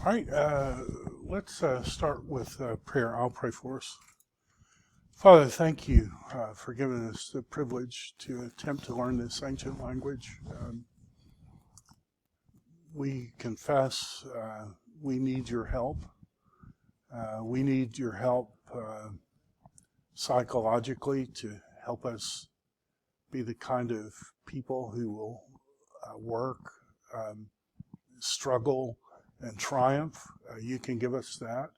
All right, let's start with prayer. I'll pray for us. Father, thank you for giving us the privilege to attempt to learn this ancient language. We confess we need your help. We need your help psychologically to help us be the kind of people who will work, struggle, and triumph. You can give us that.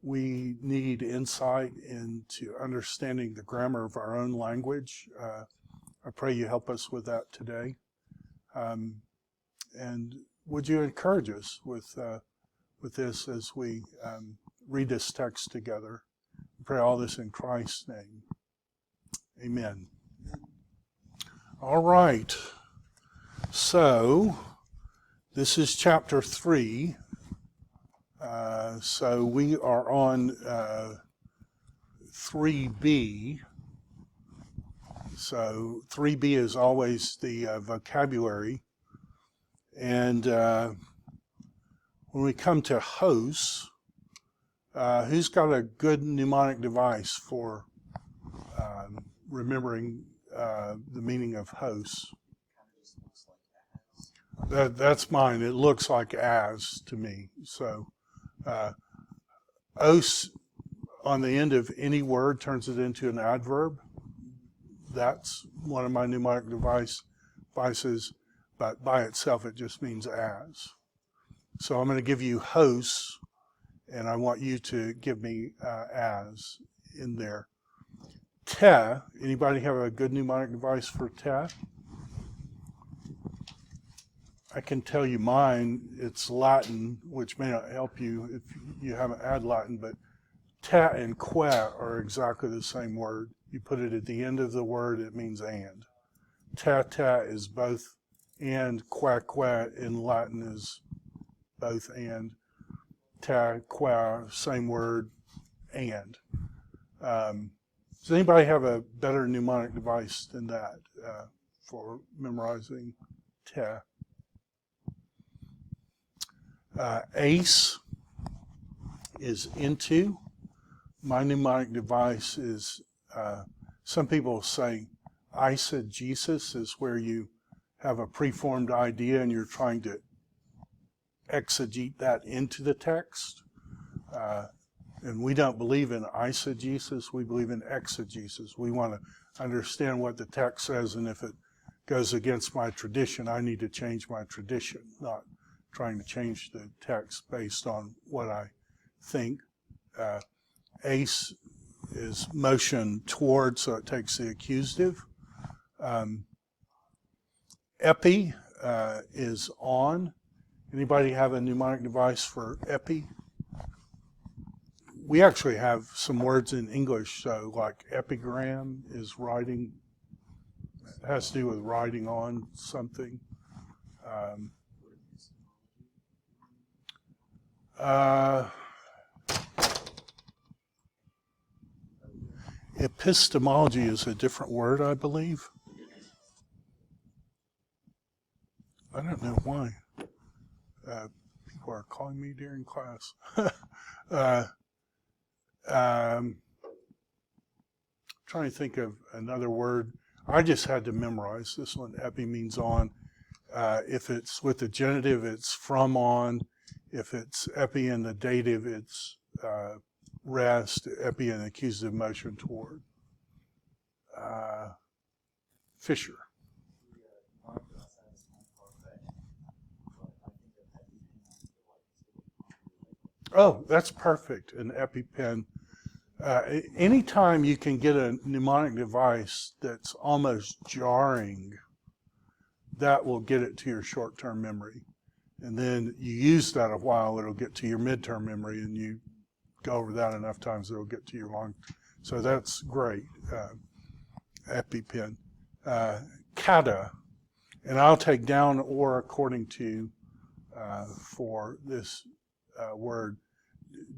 We need insight into understanding the grammar of our own language. I pray you help us with that today. And would you encourage us with this as we read this text together? I pray all this in Christ's name. Amen. All right. So, this is chapter 3. So we are on 3B. So 3B is always the vocabulary. And when we come to hosts, who's got a good mnemonic device for remembering the meaning of hosts? That's mine. It looks like as to me. So, os on the end of any word turns it into an adverb. That's one of my mnemonic devices, but by itself it just means as. So I'm going to give you hosts, and I want you to give me as in there. Te, anybody have a good mnemonic device for te? I can tell you mine. It's Latin, which may not help you if you haven't had Latin, but te and que are exactly the same word. You put it at the end of the word, it means and. Te is both and, que in Latin is both and. Te, que, same word, and. Does anybody have a better mnemonic device than that for memorizing te? Ace is into. My mnemonic device is, some people say eisegesis is where you have a preformed idea and you're trying to exegete that into the text. And we don't believe in eisegesis, we believe in exegesis. We want to understand what the text says, and if it goes against my tradition, I need to change my tradition, not trying to change the text based on what I think. Ace is motion toward, so it takes the accusative. Epi is on. Anybody have a mnemonic device for epi? We actually have some words in English, so like epigram is writing, it has to do with writing on something. Epistemology is a different word, I believe. I don't know why. People are calling me during class. Trying to think of another word. I just had to memorize this one. Epi means on. If it's with the genitive, it's from on. If it's epi in the dative, it's rest. Epi in accusative motion toward. Fisher. Oh, that's perfect, an EpiPen. Anytime you can get a mnemonic device that's almost jarring, that will get it to your short-term memory. And then you use that a while, it'll get to your midterm memory, and you go over that enough times, it'll get to your long. So that's great, EpiPen. Kata, and I'll take down or according to for this word.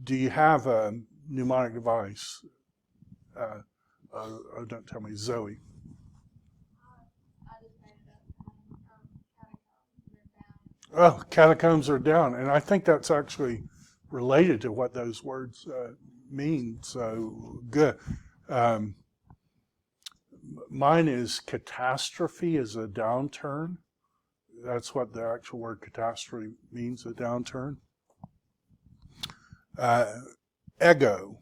Do you have a mnemonic device? Don't tell me, Zoe. Oh, catacombs are down. And I think that's actually related to what those words mean. So good. Um, Mine is catastrophe is a downturn. That's what the actual word catastrophe means, a downturn. Ego.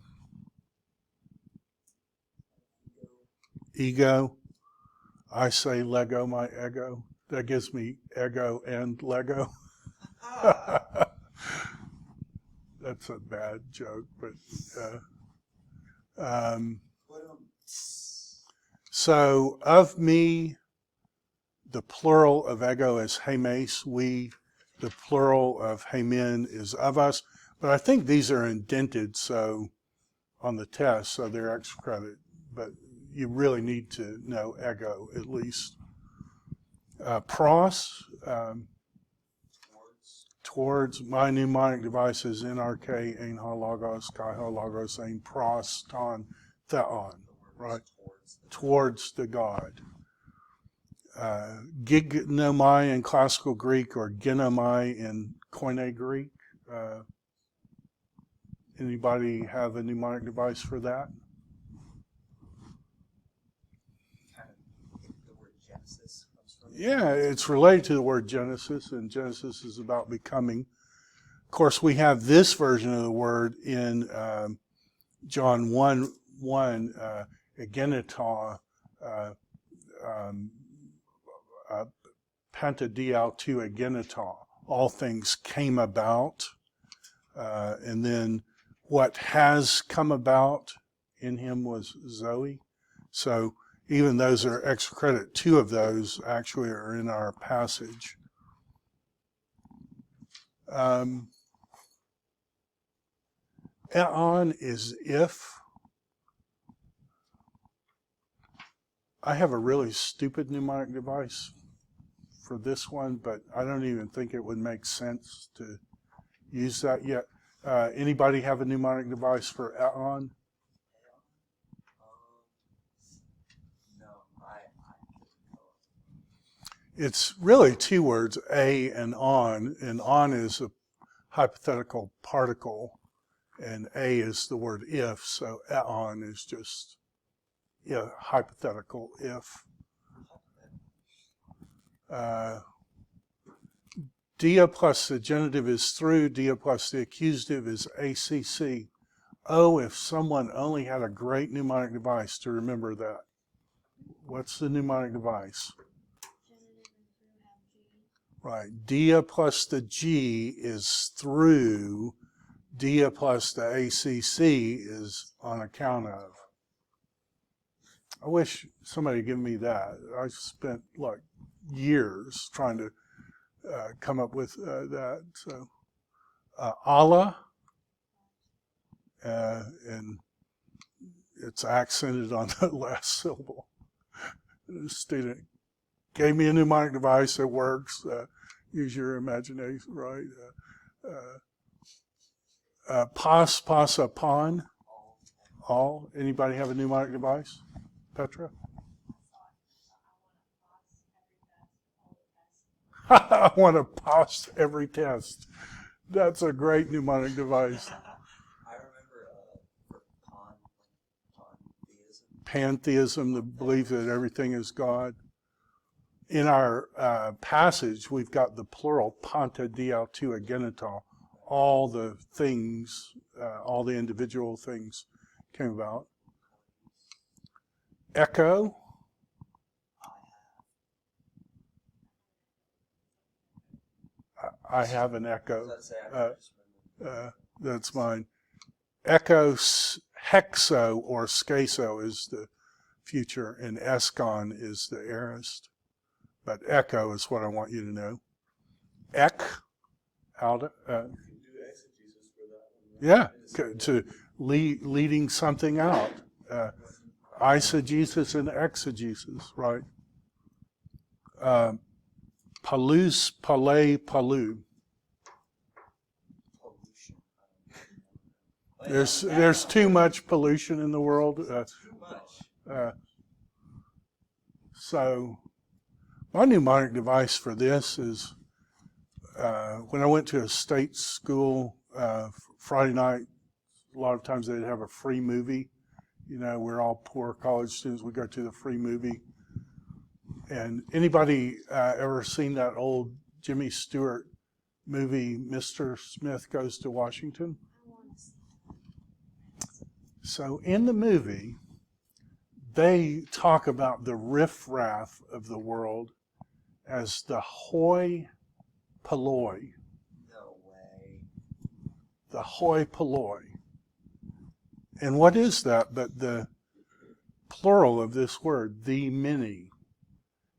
Ego. I say Lego, my ego. That gives me ego and Lego. That's a bad joke, but so of me, the plural of ego is hemes, we. The plural of hemen is of us. But I think these are indented so on the test, so they're extra credit. But you really need to know ego at least. Pros, towards. My mnemonic device is NRK, ein ha logos, kai ha logos, ein pros, ton, theon, right? Towards the God. Gignomai in classical Greek or ginomai in Koine Greek. Anybody have a mnemonic device for that? The word Genesis comes from. Yeah, it's related to the word Genesis, and Genesis is about becoming. Of course, we have this version of the word in John 1:1, egenita, pantadiao to egenita. All things came about, and then what has come about in him was Zoe. So even those are extra credit. Two of those actually are in our passage. Eon is if. I have a really stupid mnemonic device for this one, but I don't even think it would make sense to use that yet. Anybody have a mnemonic device for Eon? No, I It's really two words, a and on is a hypothetical particle, and a is the word if, so eon is just hypothetical if. Dia plus the genitive is through, dia plus the accusative is ACC. Oh, if someone only had a great mnemonic device to remember that. What's the mnemonic device? Right. Dia plus the G is through. Dia plus the ACC is on account of. I wish somebody would give me that. I spent like years trying to come up with that. So Allah, and it's accented on the last syllable. The student gave me a mnemonic device that works. Use your imagination, right? Pas, upon, all. Anybody have a mnemonic device? Petra? I want to pass every test. That's a great mnemonic device. I remember pantheism. Pantheism, the belief that everything is God. In our passage, we've got the plural, panta diau tu agenital. All the things, all the individual things came about. Echo. I have an echo. That's mine. Echo, hexo or scaso is the future, and escon is the aorist. But echo is what I want you to know. Ek, Alda. Yeah, to leading something out. Eisegesis and exegesis, right? Palus, palais, palu. There's too much pollution in the world. So my mnemonic device for this is when I went to a state school, Friday night, a lot of times they'd have a free movie. You know, we're all poor college students. We go to the free movie. And anybody ever seen that old Jimmy Stewart movie, Mr. Smith Goes to Washington? So in the movie, they talk about the riffraff of the world as the hoi polloi. No way. The hoi polloi. And what is that but the plural of this word, the many?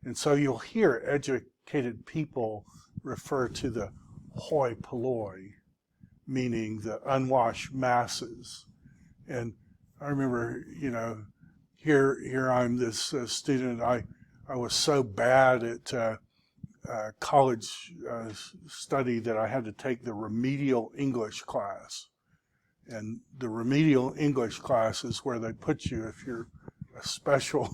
And so you'll hear educated people refer to the hoi polloi, meaning the unwashed masses. And I remember, you know, here I'm this student. I was so bad at college study that I had to take the remedial English class. And the remedial English class is where they put you if you're a special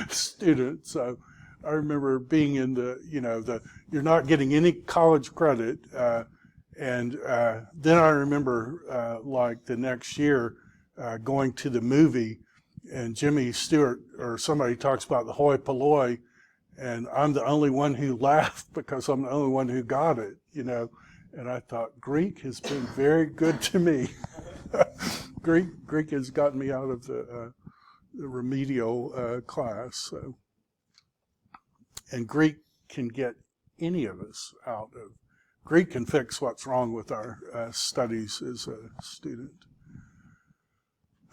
student. So I remember being in you're not getting any college credit. And then I remember like the next year going to the movie, and Jimmy Stewart or somebody talks about the hoi polloi, and I'm the only one who laughed because I'm the only one who got it, you know. And I thought, Greek has been very good to me. Greek has gotten me out of the remedial class. So. And Greek can get any of us out of. Greek can fix what's wrong with our studies as a student.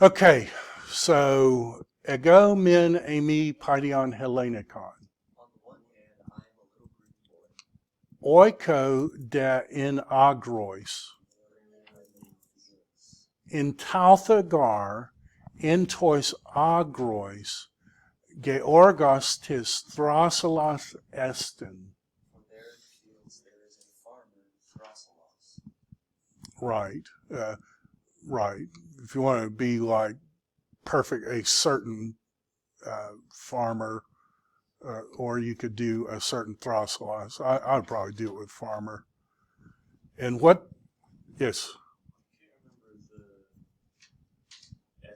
Okay, so ego min eimi paidion Hellenikon. On the one hand, I am a little Greek boy. Oiko de in agrois. In tauthagar, in tois agrois, georgos tis thrasalas estin. For there in the fields there is a farmer, Thrasalos. Right, right. If you want to be like perfect, a certain farmer, or you could do a certain thrasalos. I'd probably do it with farmer. And what? Yes. I can't remember the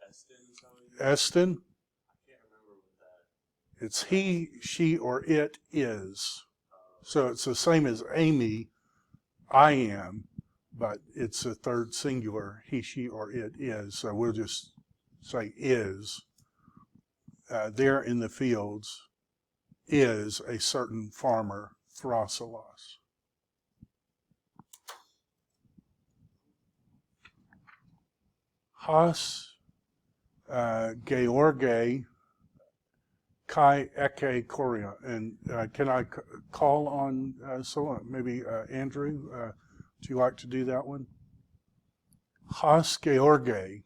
Estin is how it is. Estin. I can't remember what that. It's he, she, or it is. So it's the same as Amy, I am, but it's a third singular, he, she, or it is. So we'll just say is. There in the fields is a certain farmer, Thrasalos. Has George Kai Eke Korea. And can I call on someone? Maybe Andrew? Would you like to do that one? Has George.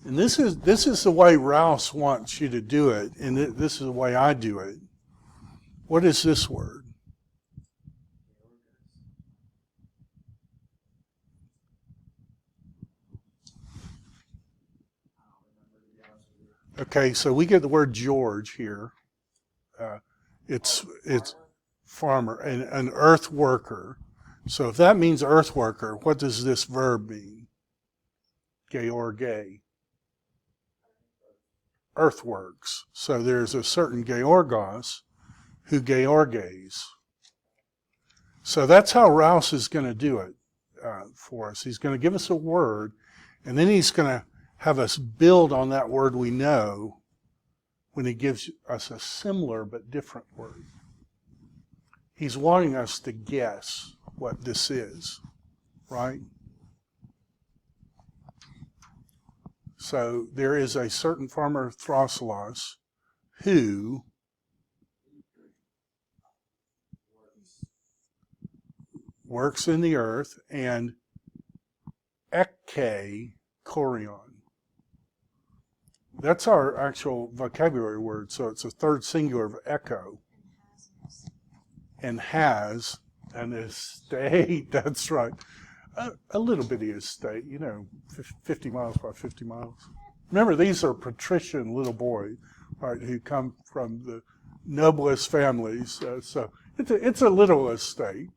And this is the way Rouse wants you to do it, and this is the way I do it. What is this word? Okay, so we get the word George here. It's farmer and an earth worker. So if that means earth worker, what does this verb mean? George. Earthworks. So there's a certain Georgos who Georges. So that's how Rouse is going to do it for us. He's going to give us a word, and then he's going to have us build on that word we know when he gives us a similar but different word. He's wanting us to guess what this is, right? So there is a certain farmer, Thrasalos, who works in the earth, and Eke Korion. That's our actual vocabulary word, so it's a third singular of echo. And has an estate, that's right. A little bitty estate, 50 miles by 50 miles. Remember, these are patrician little boys, right, who come from the noblest families. So It's a little estate,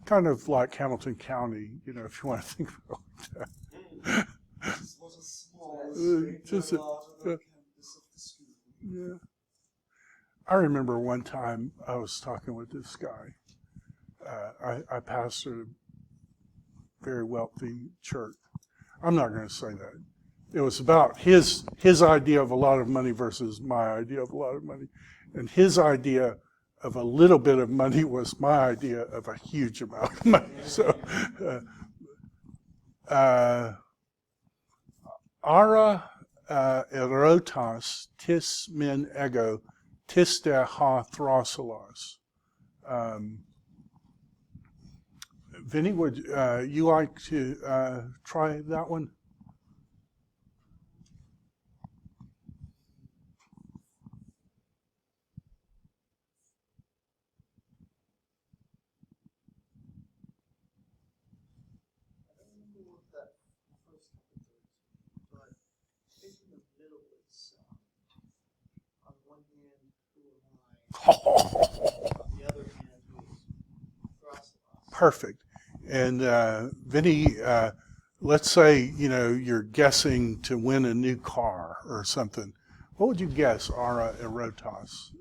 kind of like Hamilton County, if you want to think about that. This was a small Just estate out of the uh, campus of the school. yeah. I remember one time I was talking with this guy. I pastored a very wealthy church. I'm not going to say that. It was about his idea of a lot of money versus my idea of a lot of money. And his idea of a little bit of money was my idea of a huge amount of money. So, ara erotas tis min ego tis de ha throsalos. Vinny, would you like to try that one? I don't remember what that first couple words, but I think in the middle it's on one hand, who am I? On the other hand, who's Thrasalos. Perfect. And Vinny, let's say you're guessing to win a new car or something. What would you guess, ara erotas?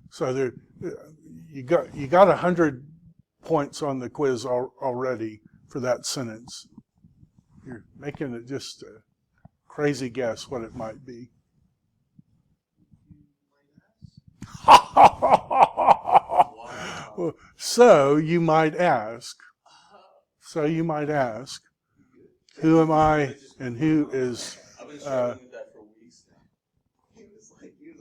So there, you got 100 points on the quiz already for that sentence. You're making it just a crazy guess what it might be. So you might ask. Who am I and who is? I've been struggling with that for weeks now. He was like, It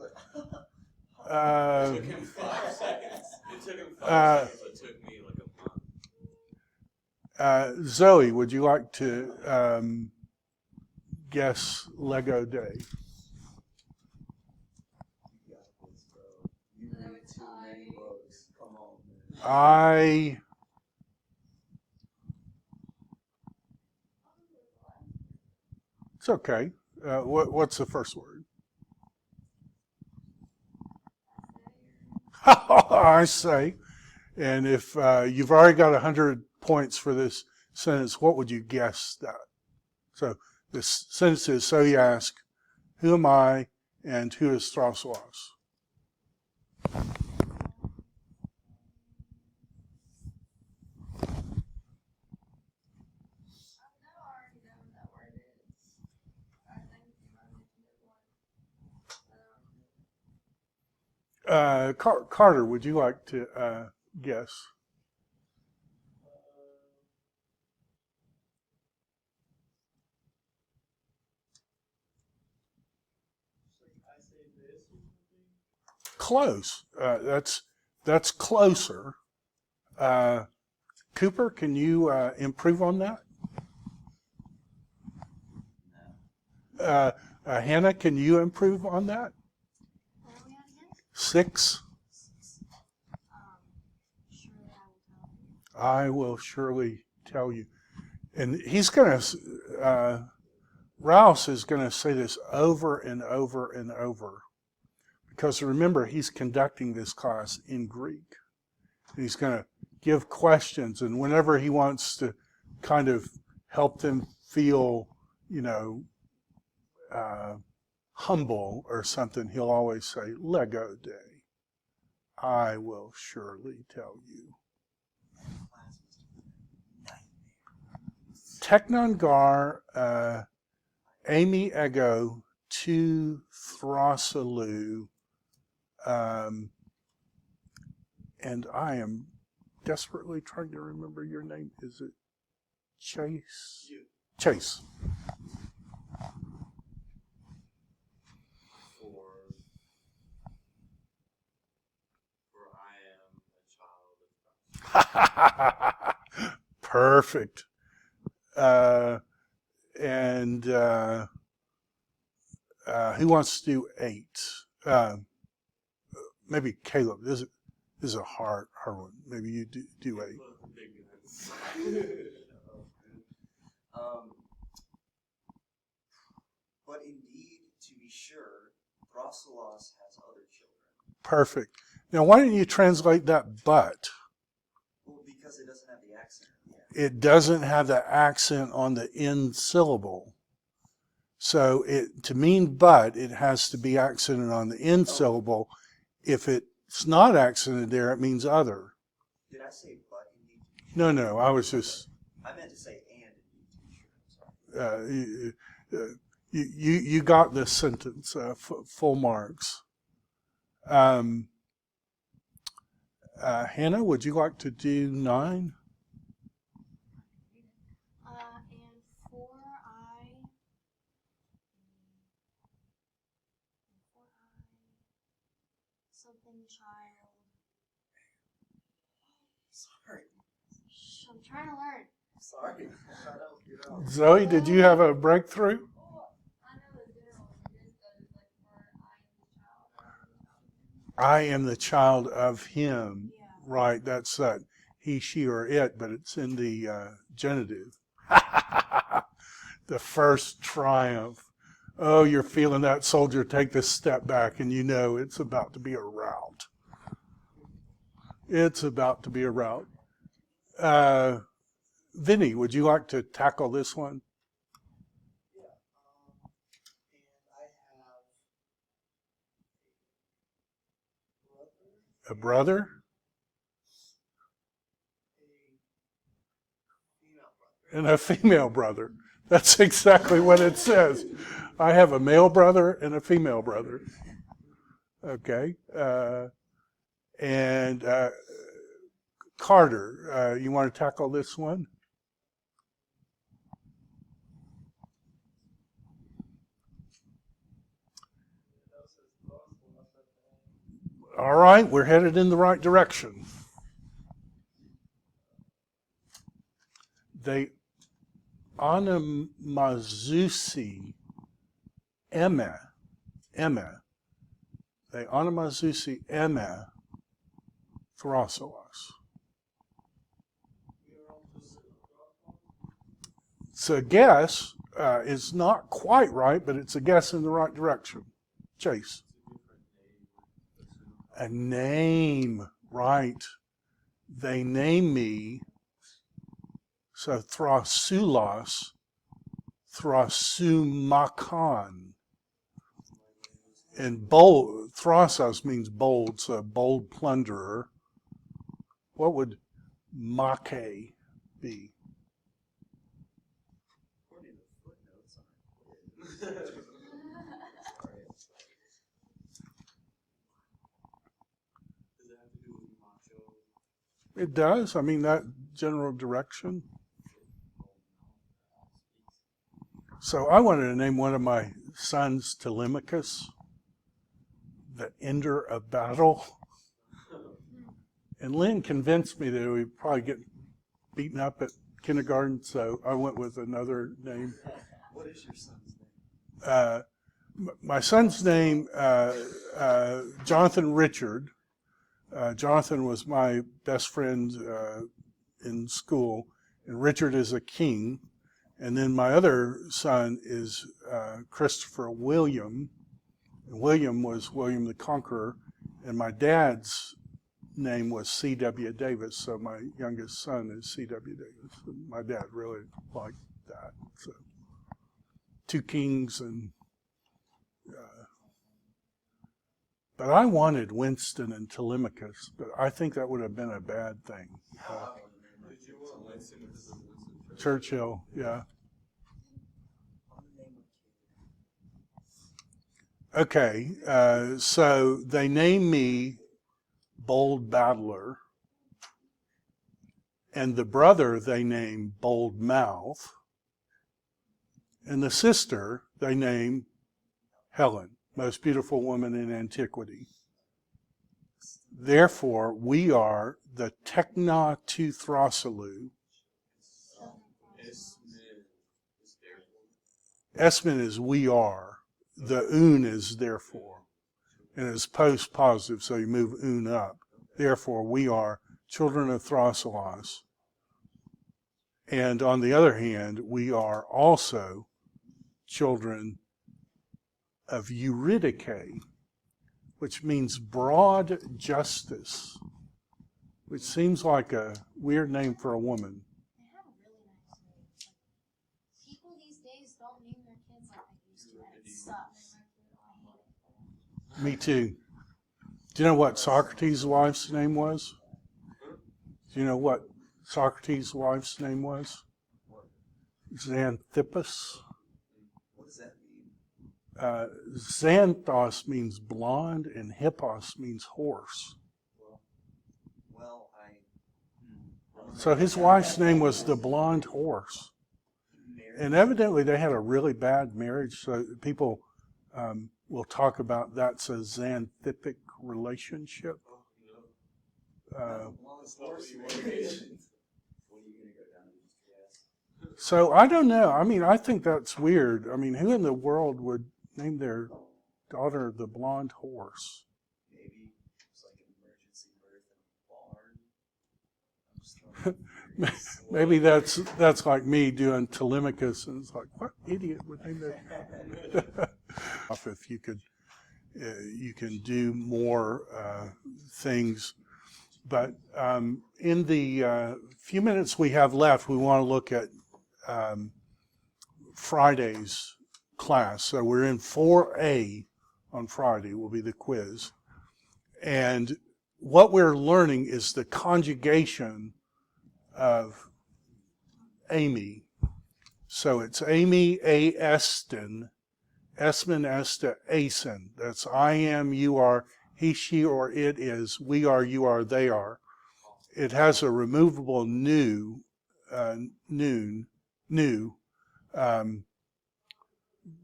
took him 5 seconds. It took him 5 seconds. It took me like a month. Zoe, would you like to guess Lego Day? you got this, bro. You read too many books. Come on, man. It's okay. What's the first word? I say. And if you've already got 100 points for this sentence, what would you guess that? So this sentence is, so you ask, who am I and who is Thrasalos? Carter, would you like to guess? I say this or something. Close. That's closer. Cooper, can you improve on that? Hannah, can you improve on that? 6. I will surely tell you. And he's going to, Rouse is going to say this over and over and over. Because remember, he's conducting this class in Greek. He's going to give questions, and whenever he wants to kind of help them feel, humble or something, he'll always say, Lego Day. I will surely tell you. Teknon gar Amy ego tu throsalu. And I am desperately trying to remember your name. Is it Chase? Chase. For I am a child of God. Perfect. And who wants to do 8? Maybe Caleb. This is a hard one. Maybe you do 8. But indeed, to be sure, Thrasalos has other children. Perfect. Now, why didn't you translate that but? Well, because it doesn't have the accent. Yeah. It doesn't have the accent on the end syllable. So to mean but, it has to be accented on the end syllable. If it's not accented there, it means other. Did I say but in need to be No, sure? no, I was just, I meant to say and in need to be sure. I'm sorry. you got this sentence, full marks. Hannah, would you like to do 9? And for something child. Sorry. Shh, I'm trying to learn. Sorry. I'm trying to help you out. Zoe, did you have a breakthrough? I know the general is that it's like for I am the child of him. Yeah. Right, that's that he, she, or it, but it's in the genitive. The first triumph. Oh, you're feeling that soldier take this step back, and you know it's about to be a rout. It's about to be a rout. Vinny, would you like to tackle this one? Yeah. And I have A brother? a female brother. And a female brother. That's exactly what it says. I have a male brother and a female brother. Okay. And Carter, you want to tackle this one? All right, we're headed in the right direction. They onomazousi eme. They onomazousi eme throsolos. It's a guess. It's not quite right, but it's a guess in the right direction. Chase. A name, right. They name me. So thrasulos, thrasumakon. And bold, thrasos means bold, so bold plunderer. What would make be? According to the footnotes on it. Does it have to do with macho? It does. I mean, that general direction. So I wanted to name one of my sons Telemachus, the ender of battle. And Lynn convinced me that we'd probably get beaten up at kindergarten, so I went with another name. What is your son's name? My son's name, Jonathan Richard. Jonathan was my best friend in school, and Richard is a king. And then my other son is Christopher William. And William was William the Conqueror, and my dad's name was C.W. Davis, so my youngest son is C.W. Davis. And my dad really liked that. So 2 kings and... but I wanted Winston and Telemachus, but I think that would have been a bad thing. Did you want Winston because of Winston Churchill, yeah. Okay, so they name me Bold Battler, and the brother they name Bold Mouth, and the sister they name Helen, most beautiful woman in antiquity. Therefore, we are the Tekna tu Throsalou. Esmin is we are. The un is therefore. And it's post positive, so you move un up. Therefore, we are children of Thrasalos. And on the other hand, we are also children of Eurydice, which means broad justice, which seems like a weird name for a woman. They have a really nice name. Like, people these days don't name their kids like they used to, and it sucks. I hate it. Me too. Do you know what Socrates' wife's name was? Do you know what Socrates' wife's name was? Xanthippus. What does that mean? Xanthos means blonde, and hippos means horse. Well, So his wife's name was the blonde horse. And evidently they had a really bad marriage, so people will talk about that's a xanthipic relationship. So I don't know. I mean, I think that's weird. I mean, who in the world would name their daughter the blonde horse? Maybe it's like an emergency birth in a barn. Maybe that's like me doing Telemachus, and it's like, what idiot would name that? If you could, you can do more things. But in the few minutes we have left, we want to look at Friday's class. So we're in 4A on Friday, will be the quiz. And what we're learning is the conjugation of Amy. So it's Amy, A, Eston, Esmen, Esta, Asen. That's I am, you are, he, she, or it is, we are, you are, they are. It has a removable new,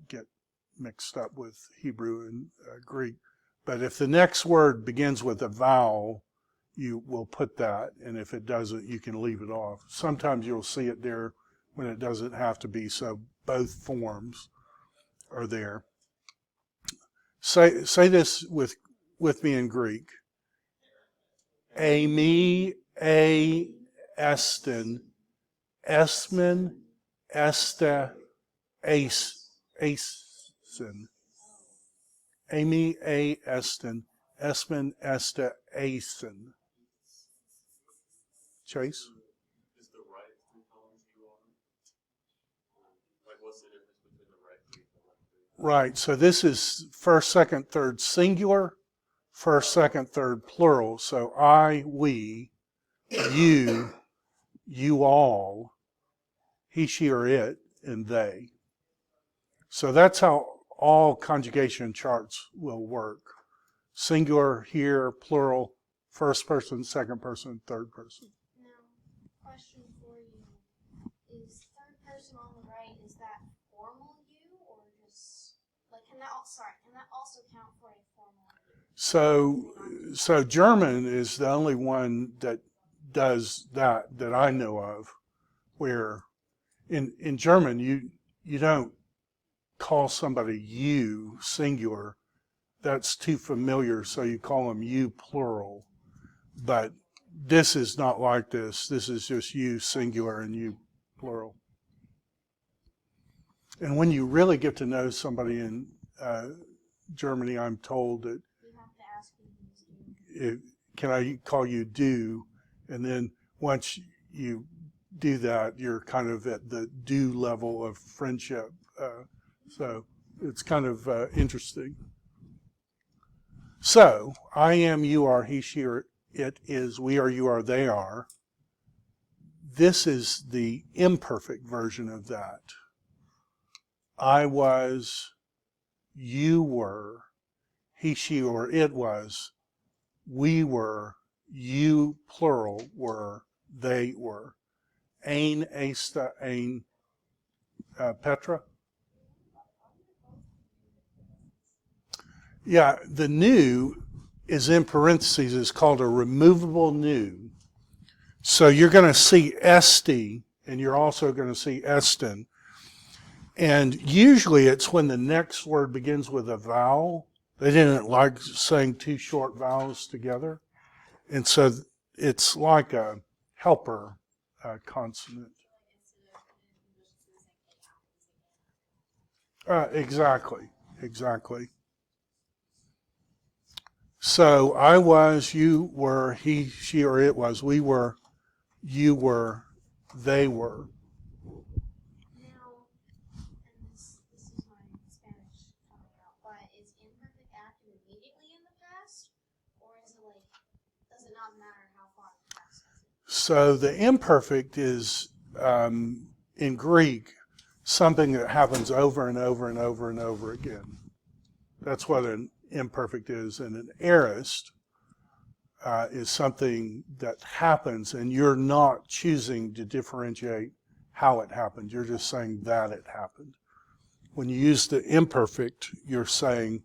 get mixed up with Hebrew and Greek. But if the next word begins with a vowel, you will put that, and if it doesn't, you can leave it off. Sometimes you'll see it there when it doesn't have to be, so both forms are there. Say this with me in Greek. Amy, A, Eston, Esmen, Esta, Asen. Amy, A, Eston, Esmen, Esta, Asen. Chase? Is the right three columns you are? Like, what's the difference between the right three and the left three? Right, so this is first, second, third singular, first, second, third plural. So I, we, you, you all, he, she, or it, and they. So that's how all conjugation charts will work. Singular here, plural, first person, second person, third person. Now, question for you. Is third person on the right, is that formal you, or just, like, can that also count for a formal you? So German is the only one that does that I know of, where in German you don't call somebody you singular. That's too familiar, so you call them you plural. But this is not like this. This is just you singular and you plural. And when you really get to know somebody in Germany, I'm told that You have to ask who these do. can I call you do? And then once you do that, you're kind of at the do level of friendship. So it's kind of interesting. So, I am, you are, he, she, or it is, we are, you are, they are. This is the imperfect version of that. I was, you were, he, she, or it was, we were, you, plural, were, they were. Ein, Esta, ein, Petra? Yeah, the new is in parentheses. It's called a removable new. So you're going to see Esti, and you're also going to see Eston. And usually it's when the next word begins with a vowel. They didn't like saying two short vowels together. And so it's like a helper consonant. Exactly. So I was, you were, he, she, or it was, we were, you were, they were. Now, and this is my Spanish coming out, but is imperfect acted immediately in the past, or is it like, does it not matter how far in the past is it? So the imperfect is, in Greek, something that happens over and over and over and over again. That's what an imperfect is. And an aorist is something that happens, and you're not choosing to differentiate how it happened. You're just saying that it happened. When you use the imperfect, you're saying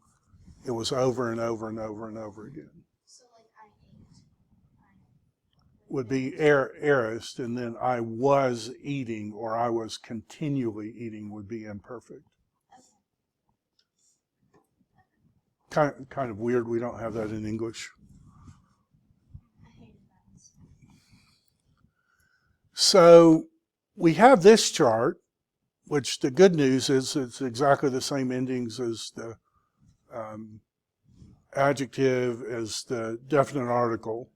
it was over and over and over and over again. So like I ate. Would be aorist, and then I was eating or I was continually eating would be imperfect. Kind of weird. We don't have that in English. I hated that. So we have this chart, which the good news is it's exactly the same endings as the adjective, as the definite article.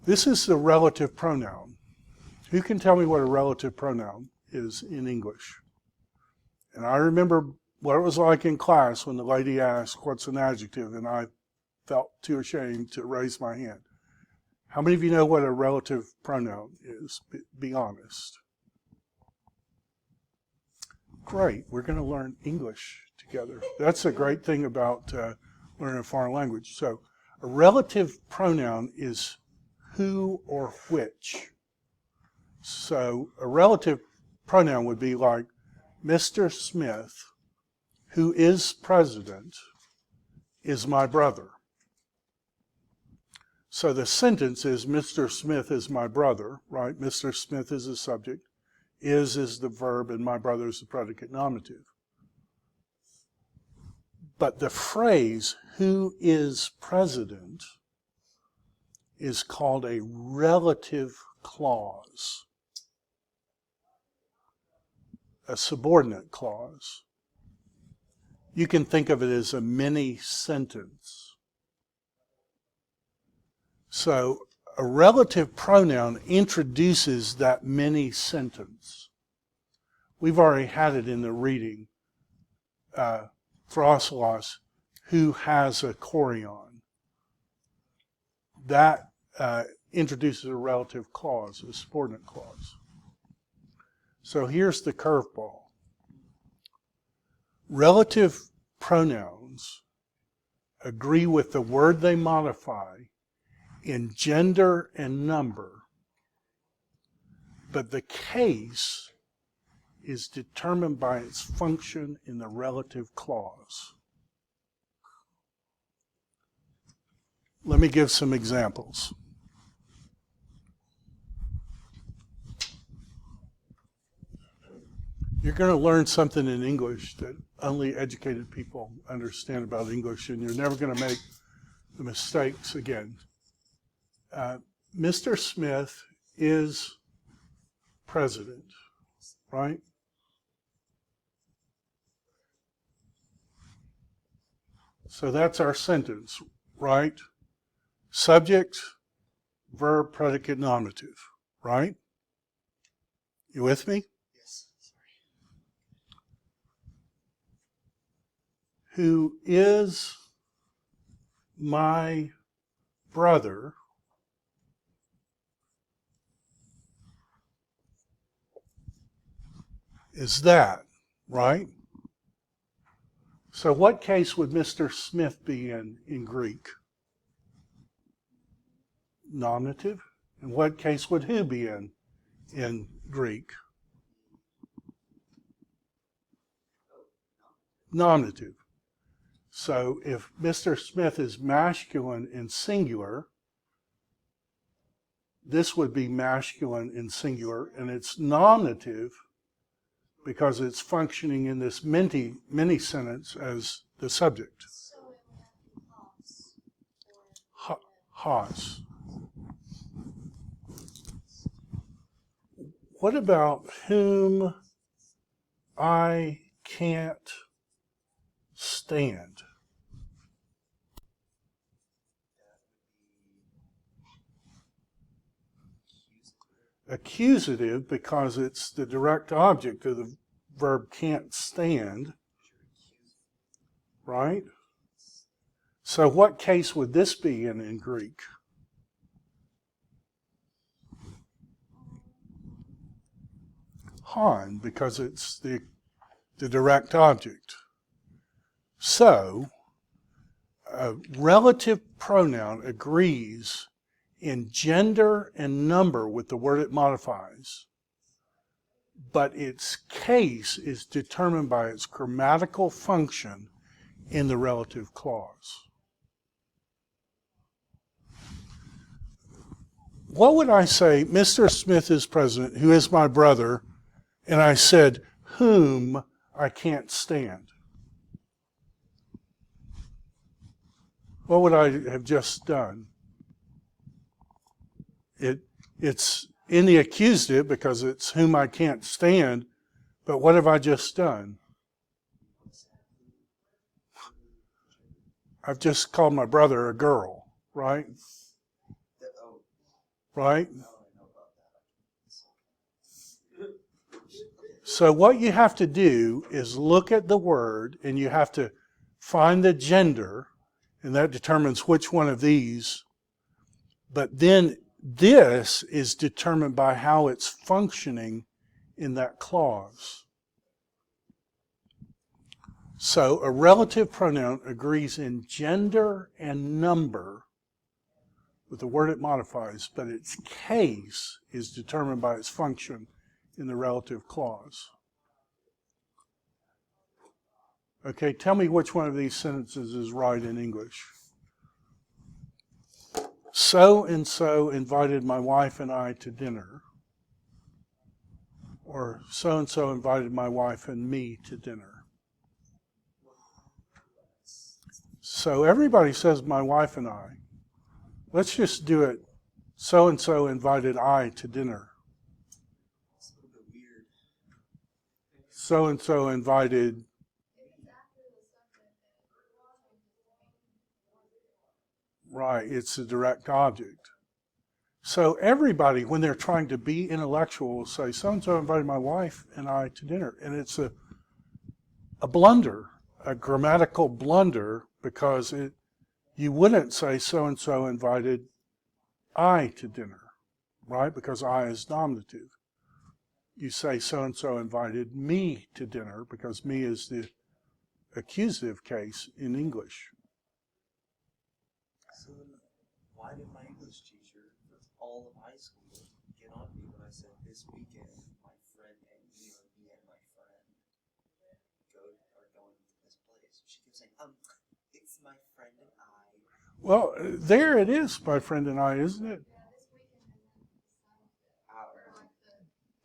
This is the relative pronoun. Who can tell me what a relative pronoun is in English? And I remember what it was like in class when the lady asked, what's an adjective? And I felt too ashamed to raise my hand. How many of you know what a relative pronoun is? Be honest. Great. We're going to learn English together. That's a great thing about learning a foreign language. So a relative pronoun is who or which. So a relative pronoun would be like Mr. Smith, who is president, is my brother. So the sentence is Mr. Smith is my brother, right? Mr. Smith is the subject, is the verb, and my brother is the predicate nominative. But the phrase, who is president, is called a relative clause, a subordinate clause. You can think of it as a mini sentence. So a relative pronoun introduces that mini sentence. We've already had it in the reading. Throssilos, who has a chorion. That introduces a relative clause, a subordinate clause. So here's the curveball. Relative pronouns agree with the word they modify in gender and number, but the case is determined by its function in the relative clause. Let me give some examples. You're going to learn something in English that only educated people understand about English, and you're never going to make the mistakes again. Mr. Smith is president, right? So that's our sentence, right? Subject, verb, predicate, nominative, right? You with me? Yes. Sorry. Who is my brother is that, right? So what case would Mr. Smith be in Greek? Nominative. And what case would who be in Greek? Nominative. So if Mr. Smith is masculine in singular, this would be masculine in singular, and it's nominative because it's functioning in this mini sentence as the subject. So it would have to be Hoss. Haas. What about whom I can't stand? accusative because it's the direct object of the verb can't stand, right? So what case would this be in Greek? Han, because it's the direct object. So, a relative pronoun agrees in gender and number with the word it modifies, but its case is determined by its grammatical function in the relative clause. What would I say? Mr. Smith is present, who is my brother, and I said, whom I can't stand. What would I have just done? It's in the accusative because it's whom I can't stand, but what have I just done? I've just called my brother a girl, right? Right? So what you have to do is look at the word and you have to find the gender, and that determines which one of these. But then this is determined by how it's functioning in that clause. So a relative pronoun agrees in gender and number with the word it modifies, but its case is determined by its function in the relative clause. Okay, tell me which one of these sentences is right in English. So-and-so invited my wife and I to dinner. Or so-and-so invited my wife and me to dinner. So everybody says my wife and I. Let's just do it. So-and-so invited I to dinner. It's a little bit weird. So-and-so invited. Right, it's a direct object. So everybody, when they're trying to be intellectual, will say, so-and-so invited my wife and I to dinner. And it's a blunder, a grammatical blunder, because you wouldn't say so-and-so invited I to dinner, right? Because I is nominative. You say so-and-so invited me to dinner, because me is the accusative case in English. So why did my English teacher for all of high school get on me when I said this weekend my friend and me, or me and my friend are going to this place? She kept saying, it's my friend and I. Well, there it is, my friend and I, isn't it?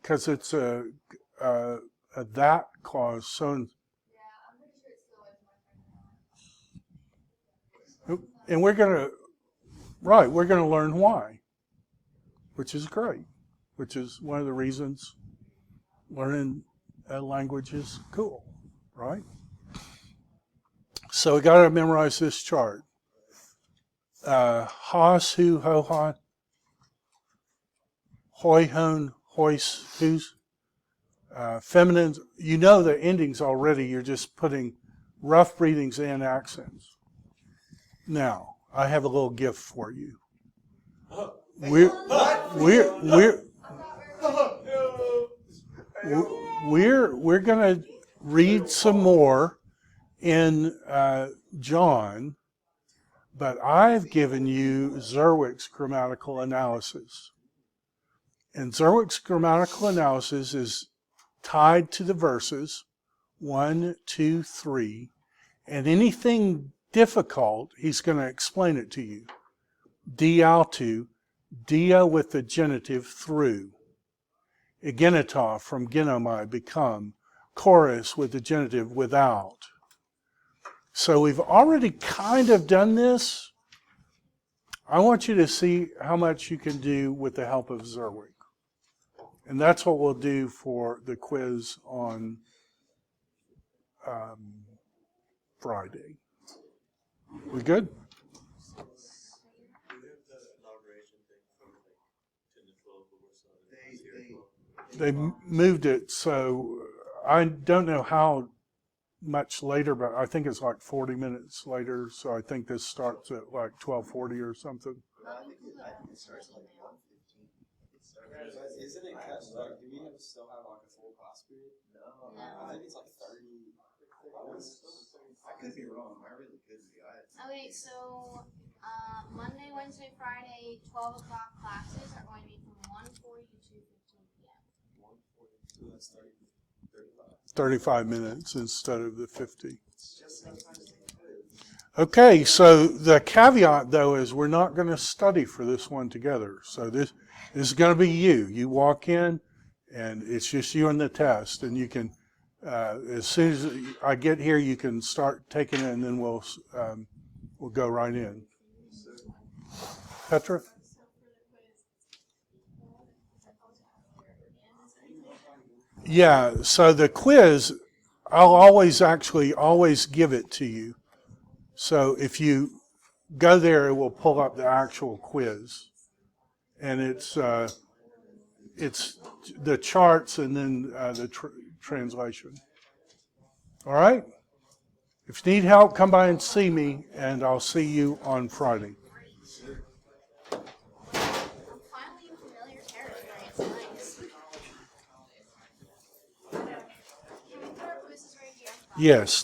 Because it's a that clause. So, and we're gonna learn why, which is great, which is one of the reasons learning a language is cool, right? So we got to memorize this chart. Has, who, ho, ha, hoi, hon, hois, who's. Feminine, you know the endings already, you're just putting rough breathings and accents. Now, I have a little gift for you. We're going to read some more in John, but I've given you Zerwick's grammatical analysis. And Zerwick's grammatical analysis is tied to the verses 1, 2, 3, and anything difficult, he's going to explain it to you. Diautu, dia with the genitive through. Egenita from genomai, become. Chorus with the genitive without. So we've already kind of done this. I want you to see how much you can do with the help of Zerwick. And that's what we'll do for the quiz on Friday. We good? Do we have the inauguration thing from like 10 to 12 local or something. They moved it, so I don't know how much later, but I think it's like 40 minutes later. So I think this starts at like 12:40 or something. Let me pull it up. Isn't it cut? Like, do we still have like a full class period? No. I think it's like 30. I could be wrong. I really could be. Okay, so Monday, Wednesday, Friday, 12 o'clock classes are going to be from 1:40 to 2:15 p.m. 142. That's 30, 35. 35 minutes instead of the 50. Okay, so the caveat though is we're not going to study for this one together. So this is going to be you. You walk in, and it's just you and the test, and you can, as soon as I get here, you can start taking it, and then we'll go right in. Petra? Yeah, so the quiz, I'll always give it to you. So if you go there, it will pull up the actual quiz. And it's the charts and then the translation. All right? If you need help, come by and see me, and I'll see you on Friday. I'm finally in familiar territory. It's nice. Can we put our quizzes right here? Yes.